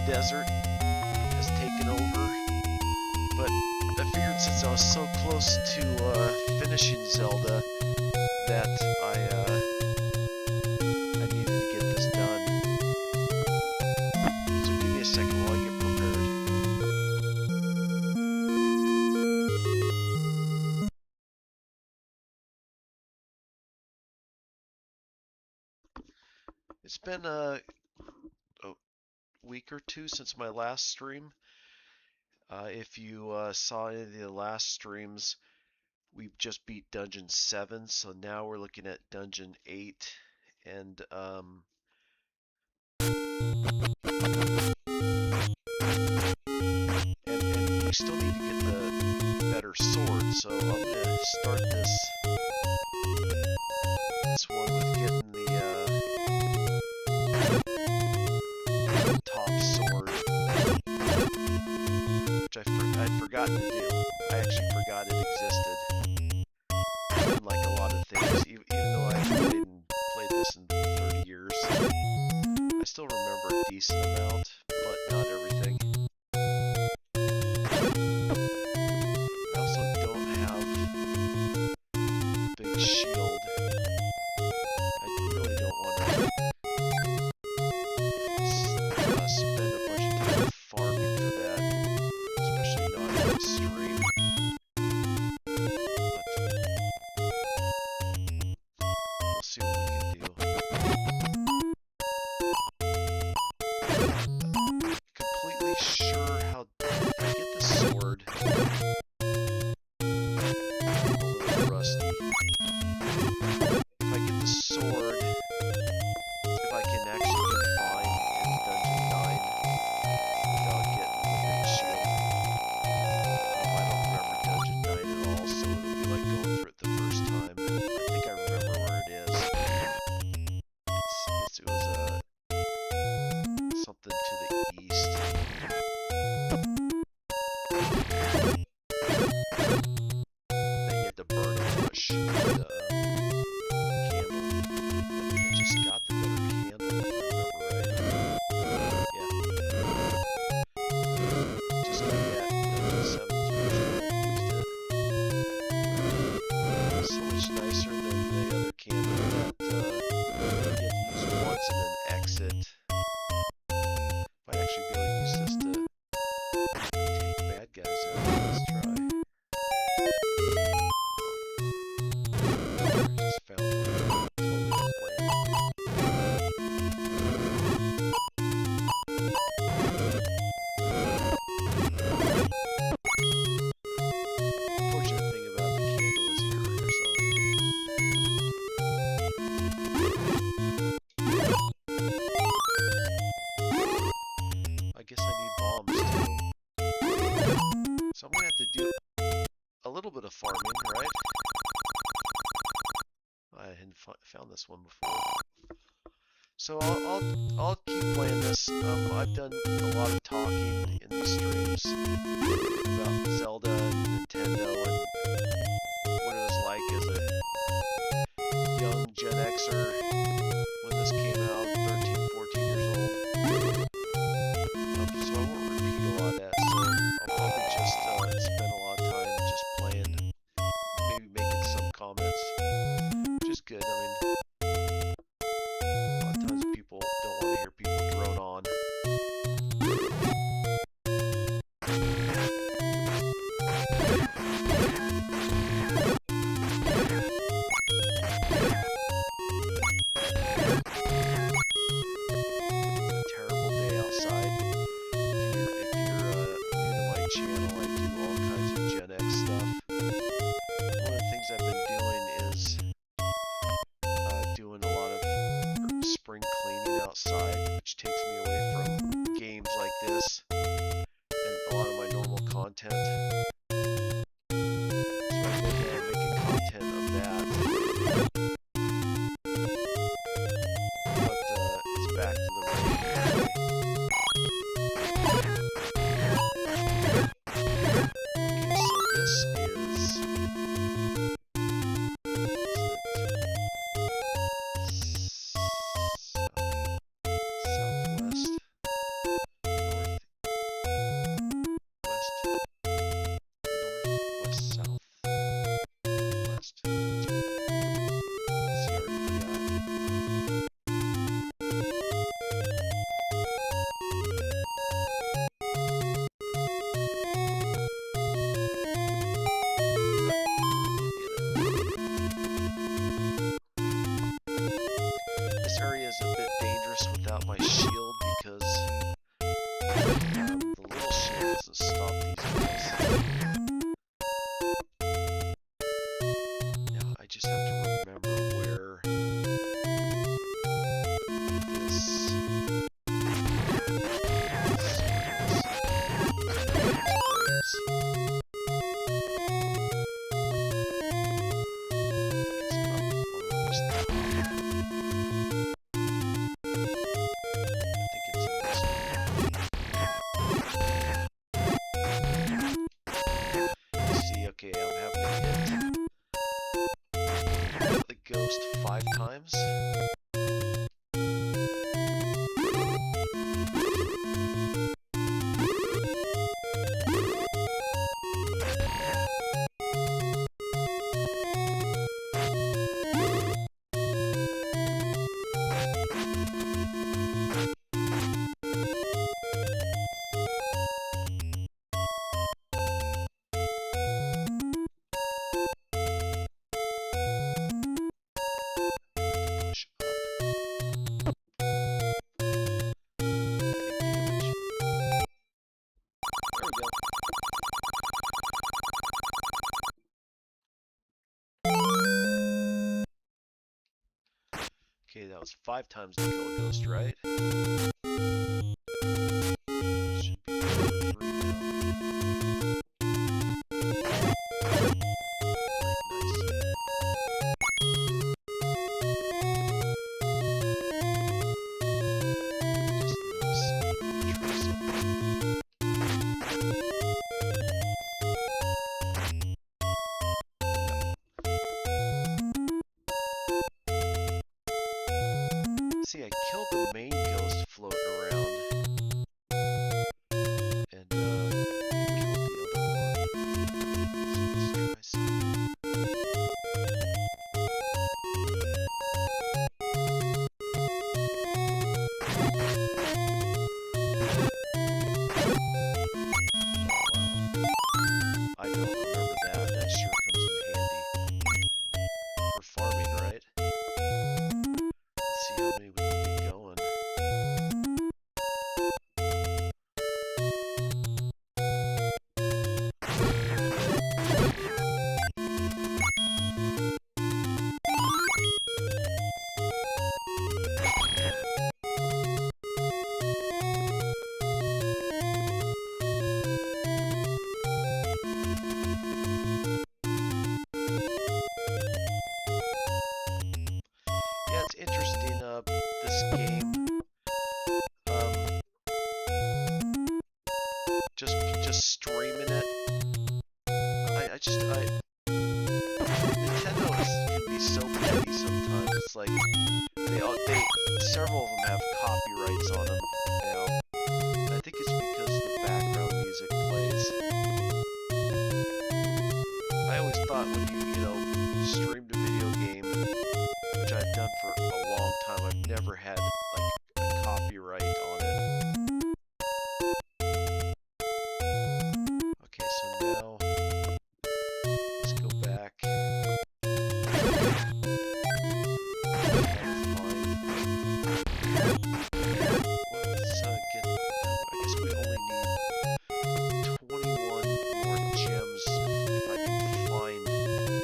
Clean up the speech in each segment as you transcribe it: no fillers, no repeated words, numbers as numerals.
desert has taken over. But I figured since I was so close to finishing Zelda that I needed to get this done. So give me a second while I get prepared. It's been a week or two since my last stream. If you saw any of the last streams, we just beat Dungeon 7, so now we're looking at Dungeon 8, and we still need to get the better sword, so I'm gonna start this one with getting the top sword, which I'd forgotten to do. I actually forgot it existed. Unlike a lot of things, even though I've played this in 30 years, I still remember a decent amount, but not everything. I also don't have a big shield. I really don't want to spend a bunch of time farming for that, especially not on a stream. We'll see what we can do. Completely sure how if I get the sword. I'm a little rusty. If I get the sword, if I can actually get fine in Dungeon 9 without getting the big shield. I don't remember Dungeon 9 at all, so it'll be like going through it the first time. I think I remember where it is. It was something to the east. That you had to burn a bush with a candle. I think I just got the better candle, if I remember right. Yeah. Just got that Dungeon 7's version. Used it. So much nicer than the other candle that you had to use once and then exit. Might actually be able to use this to take bad guys out. Let's try. Just found one. Totally unplanned. Fortunate thing about the candle is you hurt yourself. I guess I need bombs too. So I'm gonna have to do a little bit of farming, right? I hadn't found this one before. So I'll keep playing this. I've done a lot of talking in these streams about Zelda and Nintendo and what it was like as a young Gen Xer when this came out, 13, 14 years old. So I won't repeat a lot of that. So I'll probably just spend a lot of time just playing, maybe making some comments, which is good. I mean, a lot of times people don't want to hear people drone on. Terrible day outside. If you're new to my channel, I do all kinds of Gen X stuff. One of the things I've been doing is doing a lot of spring cleaning outside, which takes me away from games like this and a lot of my normal content. So I'm looking at making content of that. But it's back to the regular day. Okay, so this is southwest, north. times. Okay, that was 5 times to kill a ghost, right? Should be 3 now. See, I killed the main ghost floating around, and killed the other one. So let's try some. I don't remember that. That sure comes in handy for farming, right? Let's see how many we can get going. Yeah, it's interesting, this game, just streaming it. Nintendo can be so petty sometimes. It's like, several of them have copyrights on them now. And I think it's because the background music plays. I always thought when you streamed a video game, which I've done for a long time, I've never had, like, a copyright on it. Okay, so now, let's go back. I guess we only need 21 more gems if I can find the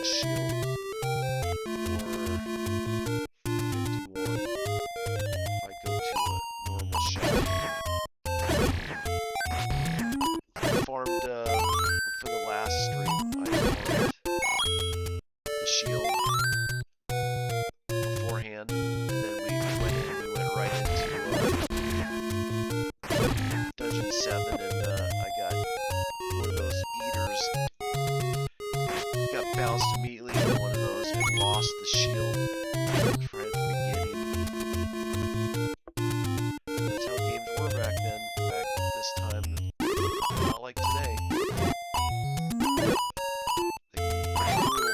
shield. Or 51 if I go to a normal shop. I farmed, for the last stream, I farmed the shield beforehand, and then we went right into Dungeon 7, and I got one of those eaters. Got bounced immediately into one of those and lost the shield right at the beginning. That's how games were back then, back this time. Not like today. They can be pretty cruel.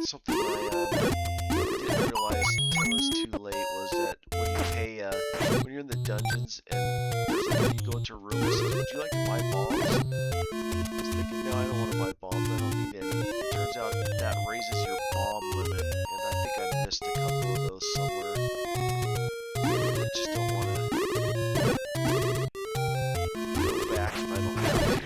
Something I didn't realize until it was too late was that when you pay, when you're in the dungeons and you go into rooms, would you like to buy bombs? I was thinking, no, I don't want to buy bombs, I don't need any. It turns out that raises your bomb limit, and I think I missed a couple of those somewhere. I just don't want to go back if I don't have to.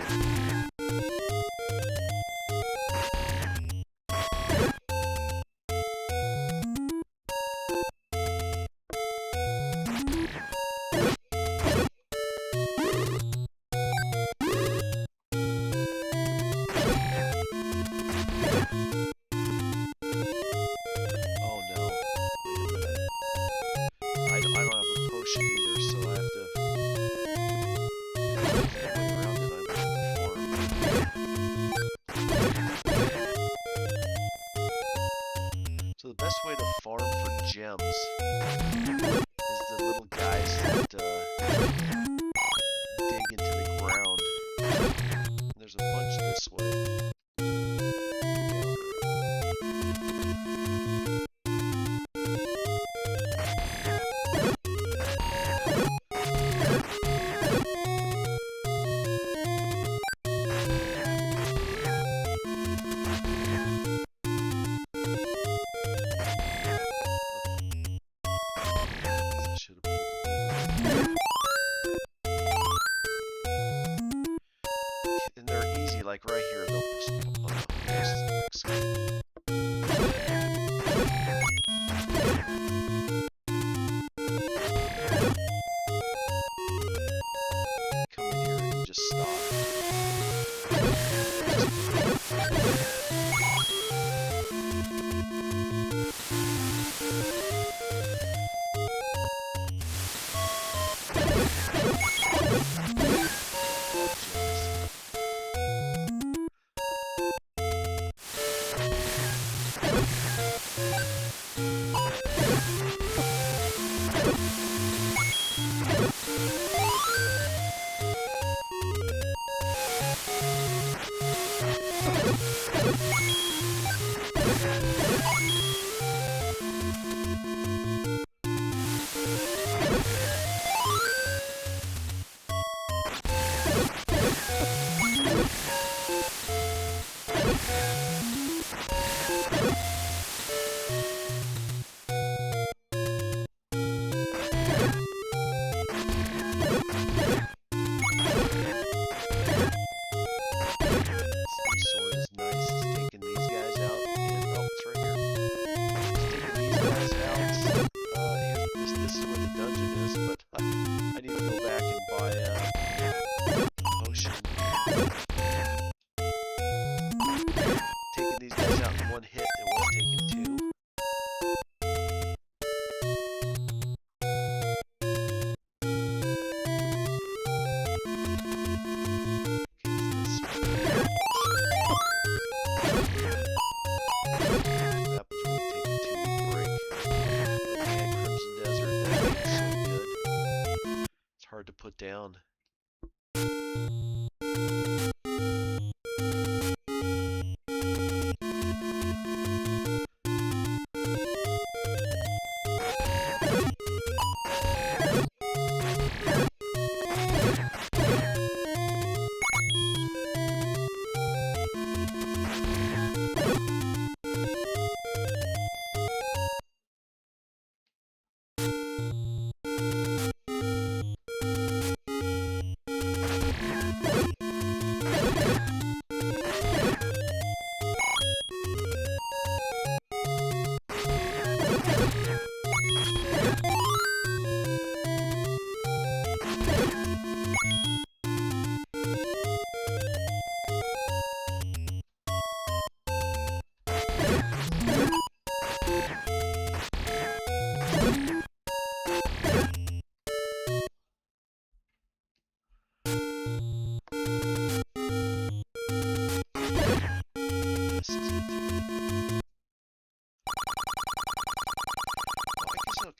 to where the dungeon is, but I need to go back and buy a potion. Taking these guys out in one hit, it was taking two. To put down.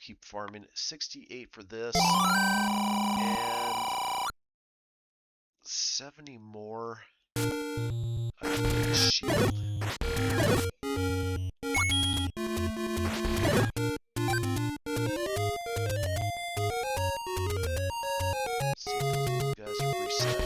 Keep farming. 68 for this, and 70 more. I need a shield. See if those little guys are reset.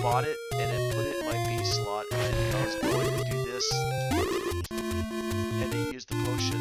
Bought it and it put it in my B slot, and I was going to do this, and it used the potion.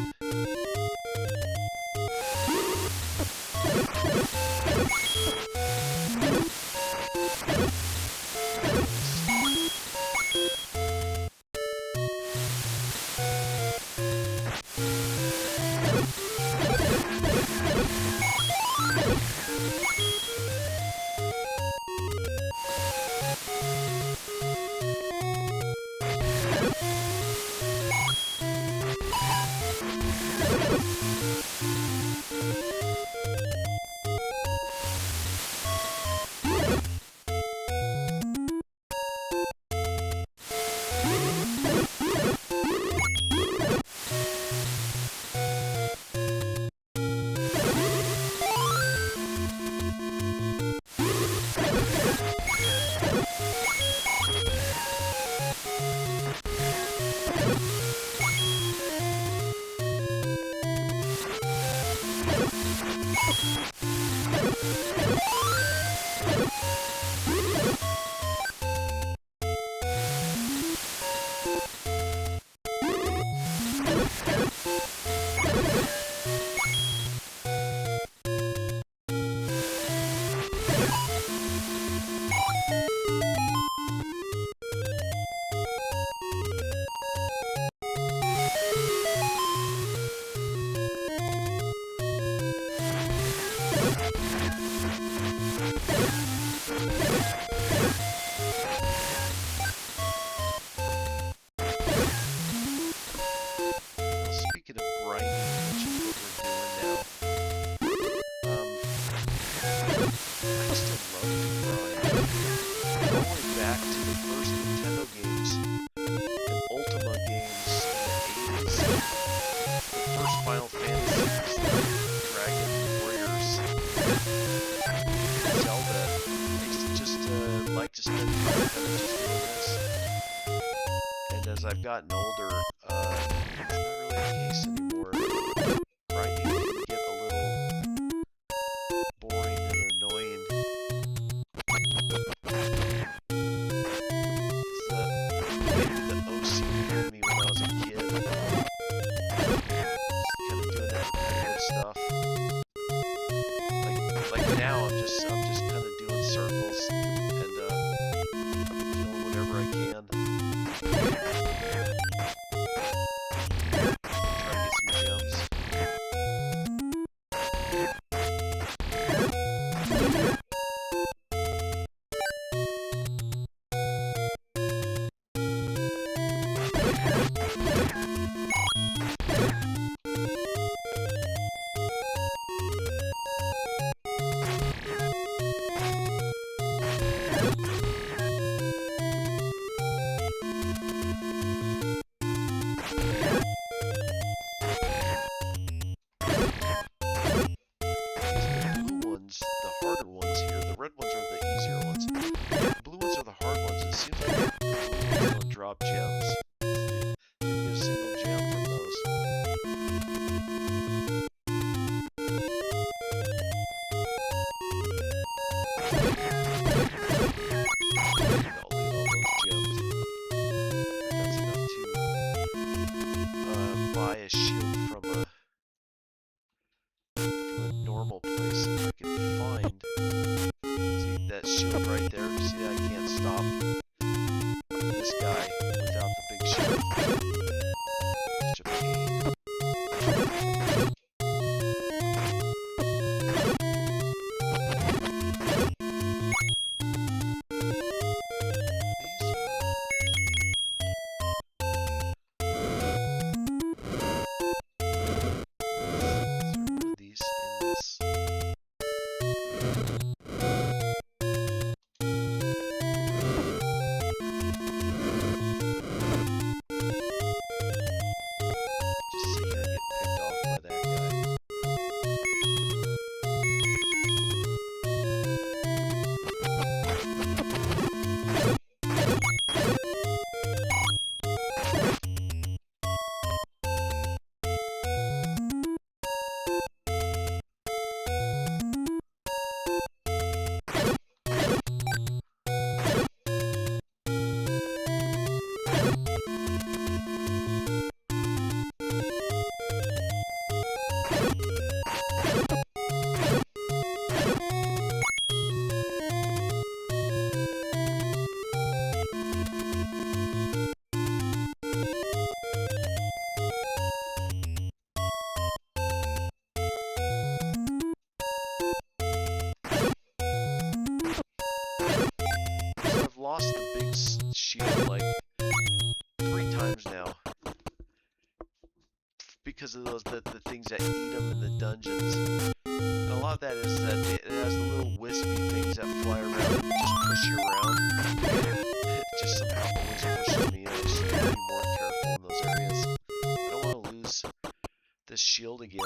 I've gotten older, it's not really the case anymore. Right? because of the things that eat them in the dungeons. And a lot of that is that it has the little wispy things that fly around and just push you around. It just somehow always pushes me. I just need to be more careful in those areas. I don't want to lose this shield again.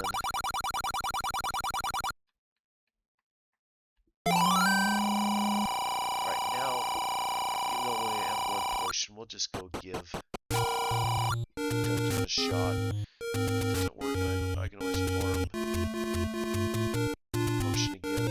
Right now, even though we have one potion, we'll just go give Dungeon a shot. If it doesn't work, I can always farm potion again.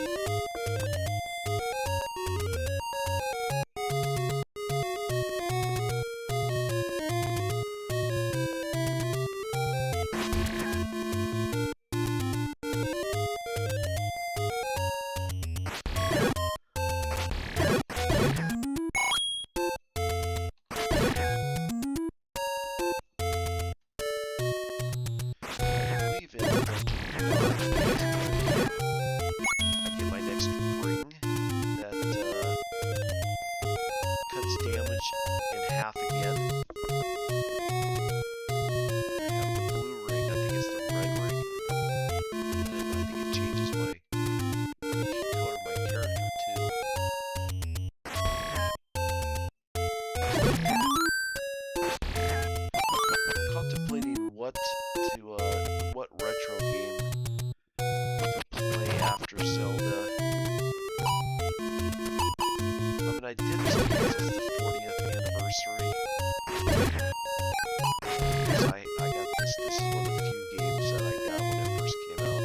What retro game to play after Zelda. I mean, I did this because it's the 40th anniversary. So I got this. This is one of the few games that I got when it first came out.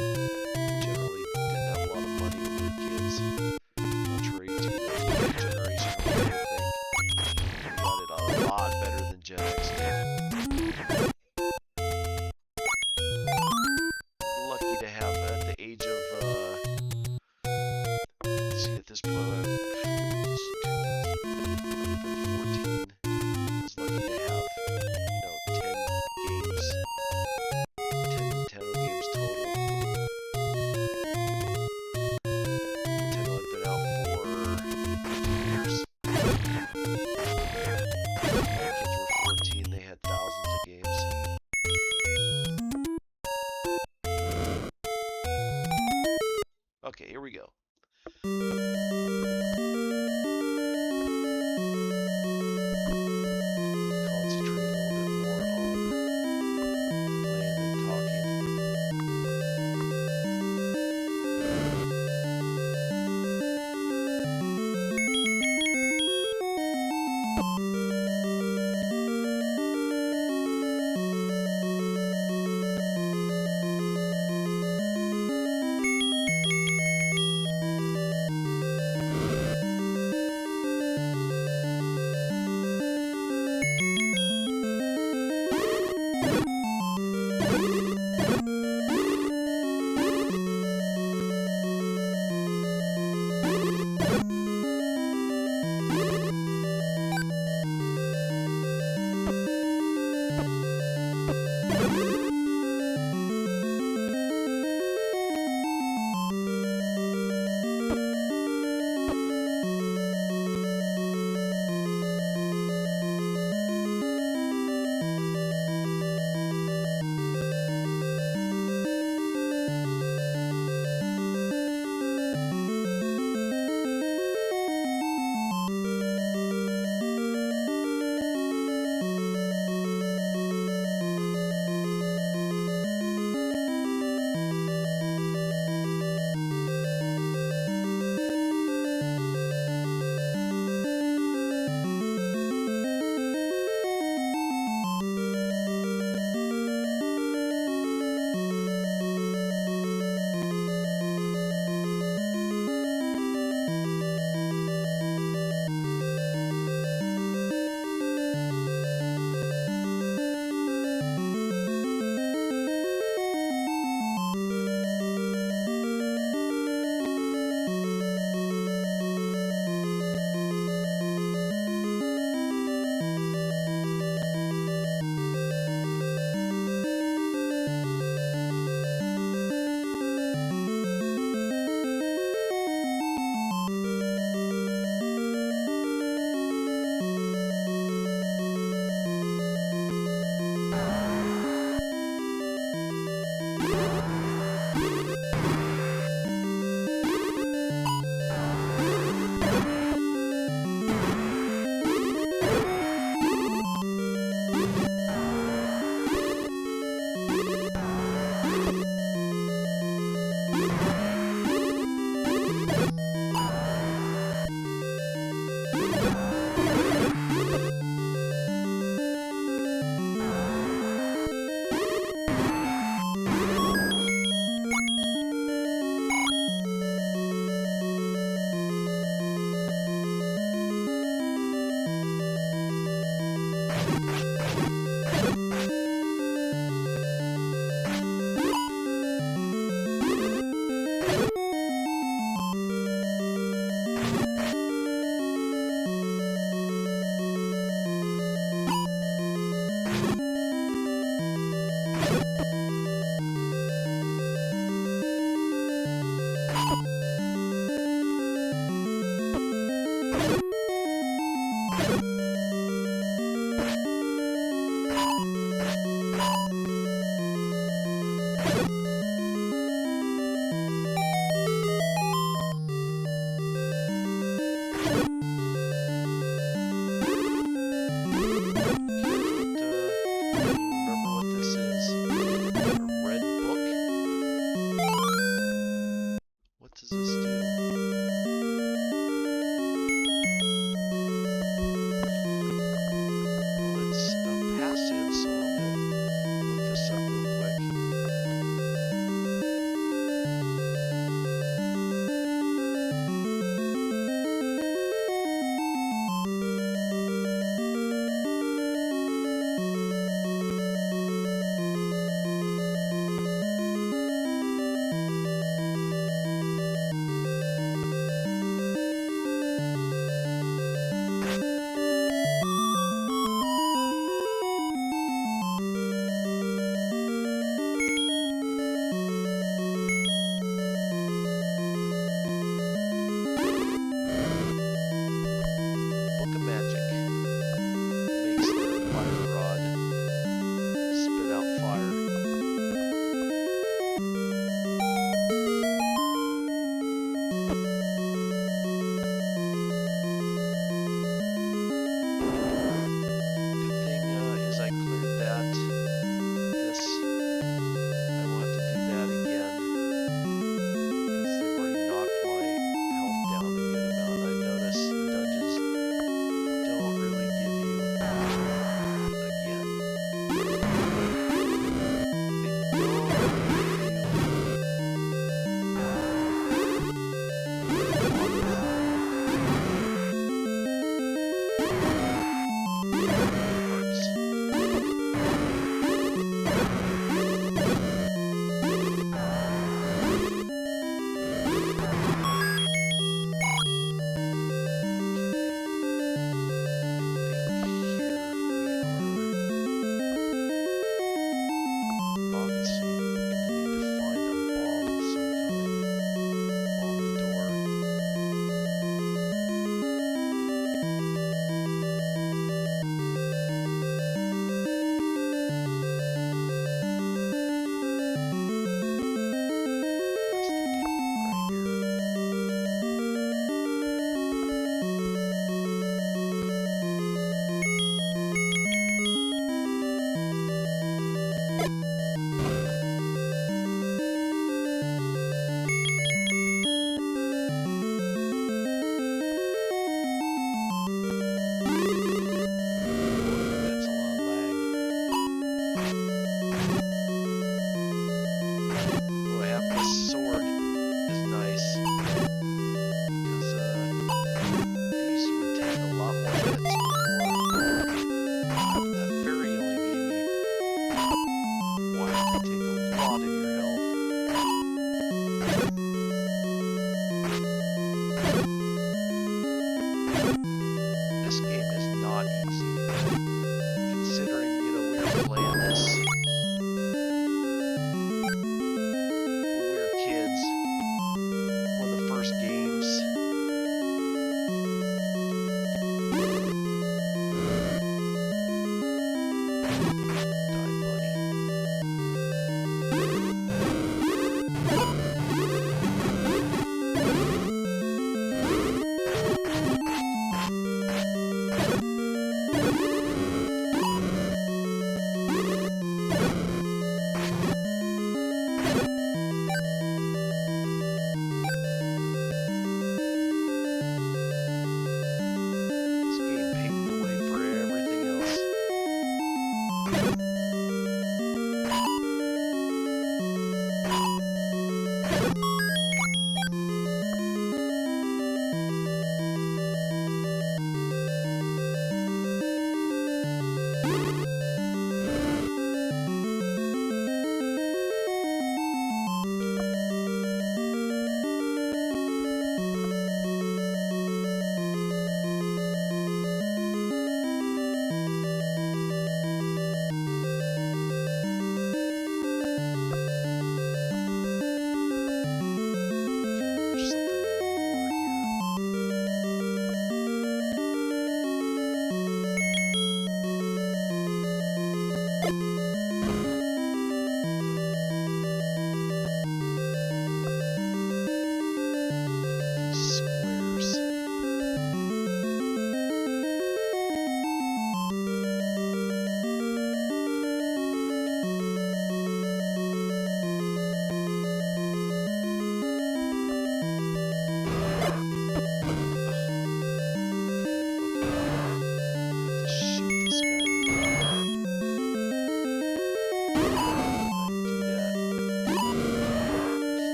Generally didn't have a lot of money when we were kids, contrary to the generation of I think. We got it a lot better than Gen X did. Lucky to have at the age of, let's see, at this point, I'm just 2014. I was lucky to have, 10 games, 10 games total. Nintendo had been out for years. My kids were 14, they had thousands of games. Okay, here we go. Concentrate a little bit more on playing and talking.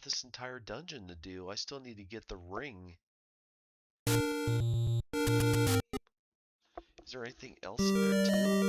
This entire dungeon to do. I still need to get the ring. Is there anything else in there too?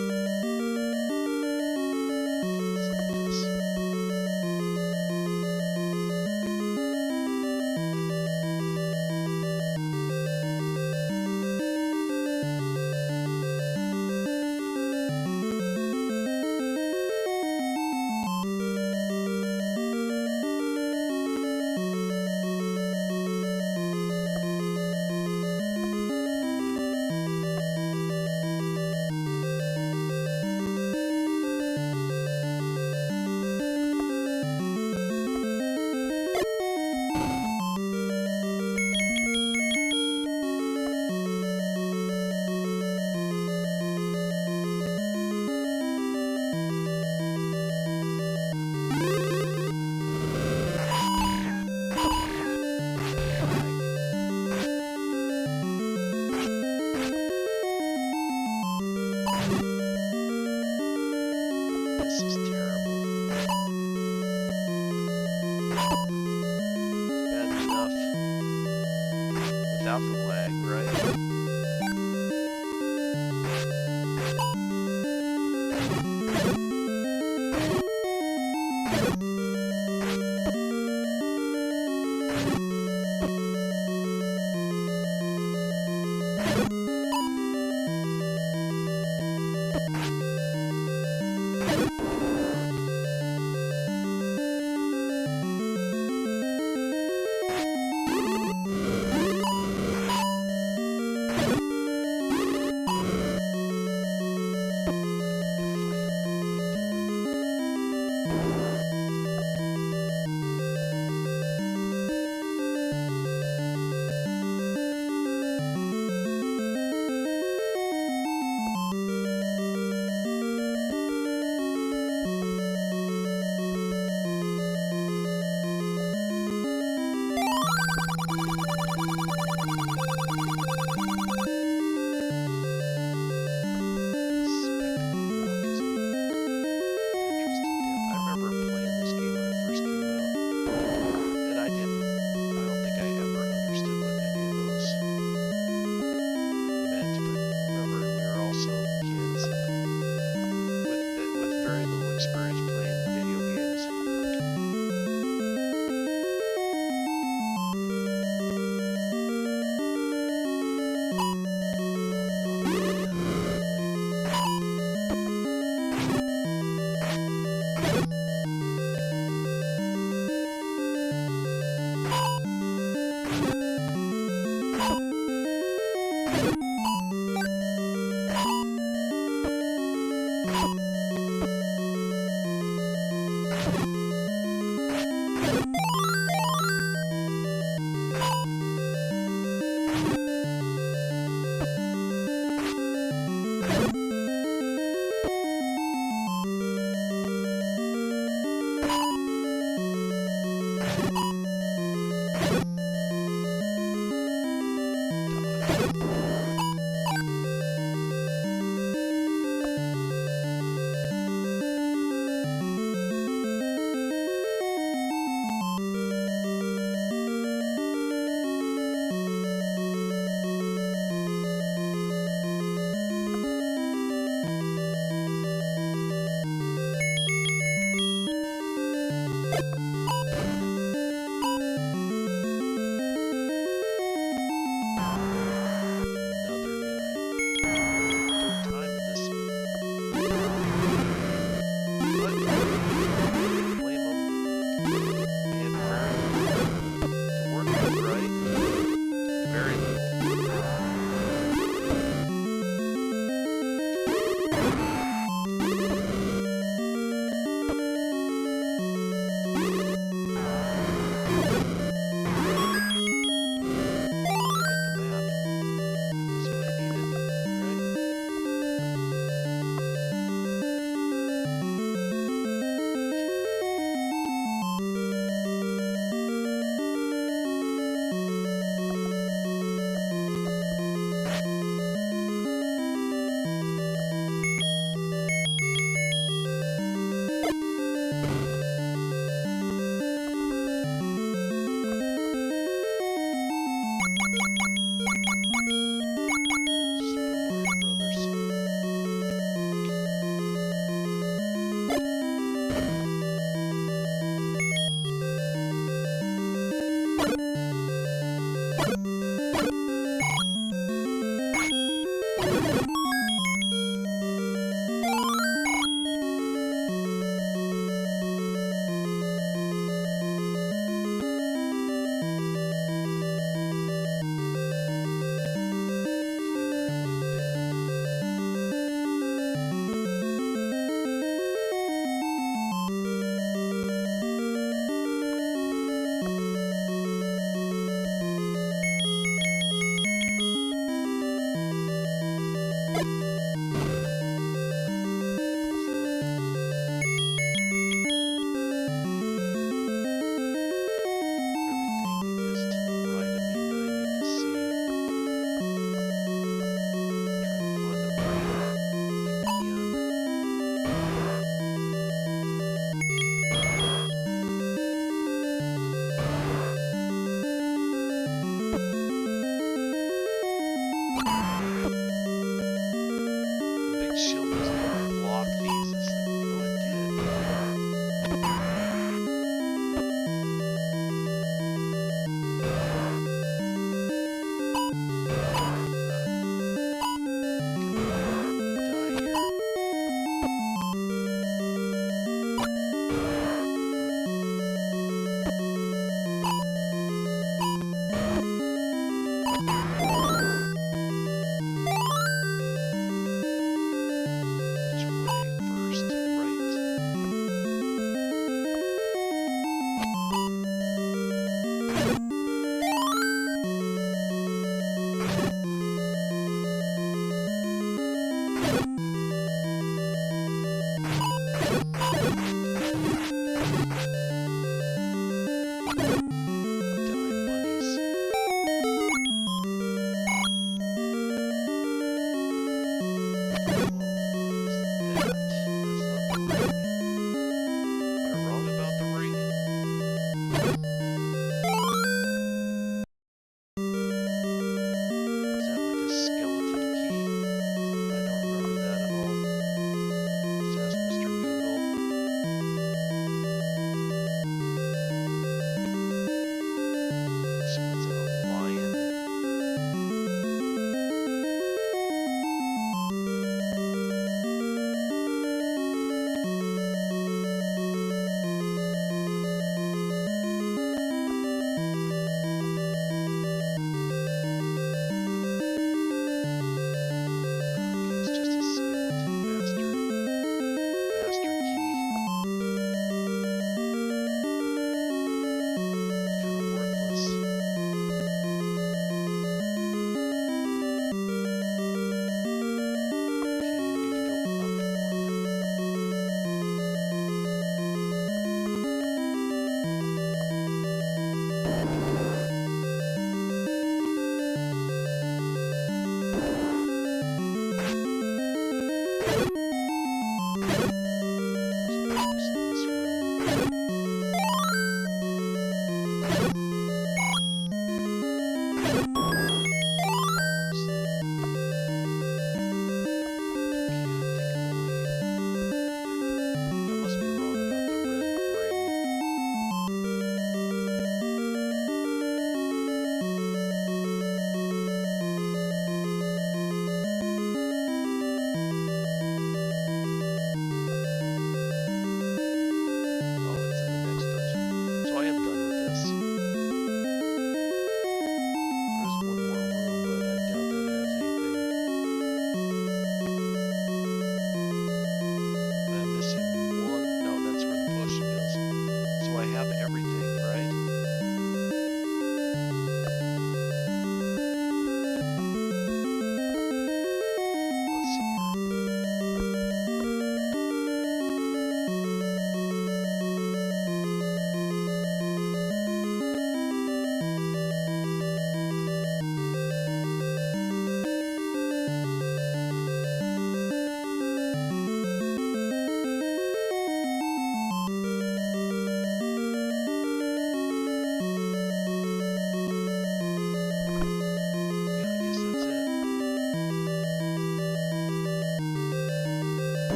Blame them. They had very little to work with, right? Very little.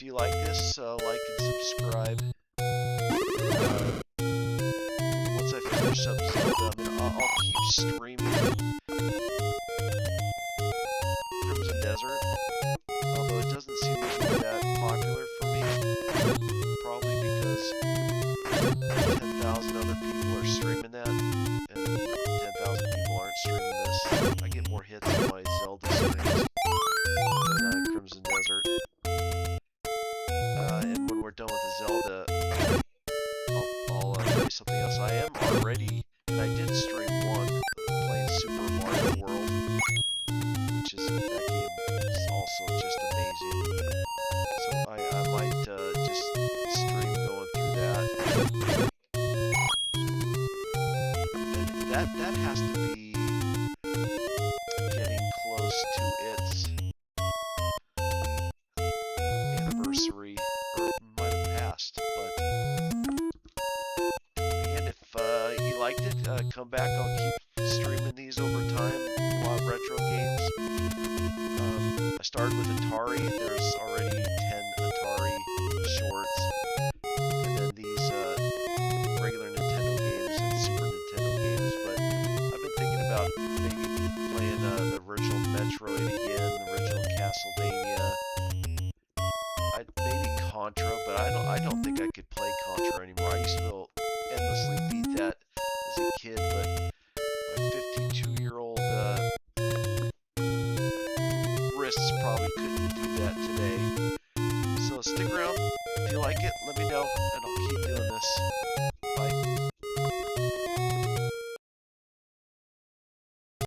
Like and subscribe. Once I finish up Zelda, I'll keep streaming Crimson Desert, although it doesn't seem to be that popular for me, probably because 10,000 other people are streaming that, and 10,000 people aren't streaming this. I get more hits on my Zelda streams than Crimson Desert. And when we're done with the Zelda, I'll play something else. I am already, and I did stream one, playing Super Mario World, which is, that game is also just amazing. So I might just stream going through that. And that has to be getting close to its anniversary, or might have passed, but again, if you liked it, come back. I'll keep streaming these over time, a lot of retro games. I started with Atari. There's already 10 Atari shorts, and then these regular Nintendo games and Super Nintendo games, but I've been thinking about maybe playing the original Metroid again, the original Castlevania. Maybe Contra, but I don't think I could play Contra anymore. I used to endlessly beat that as a kid, but my 52-year-old wrists probably couldn't do that today. So stick around. If you like it, let me know, and I'll keep doing this.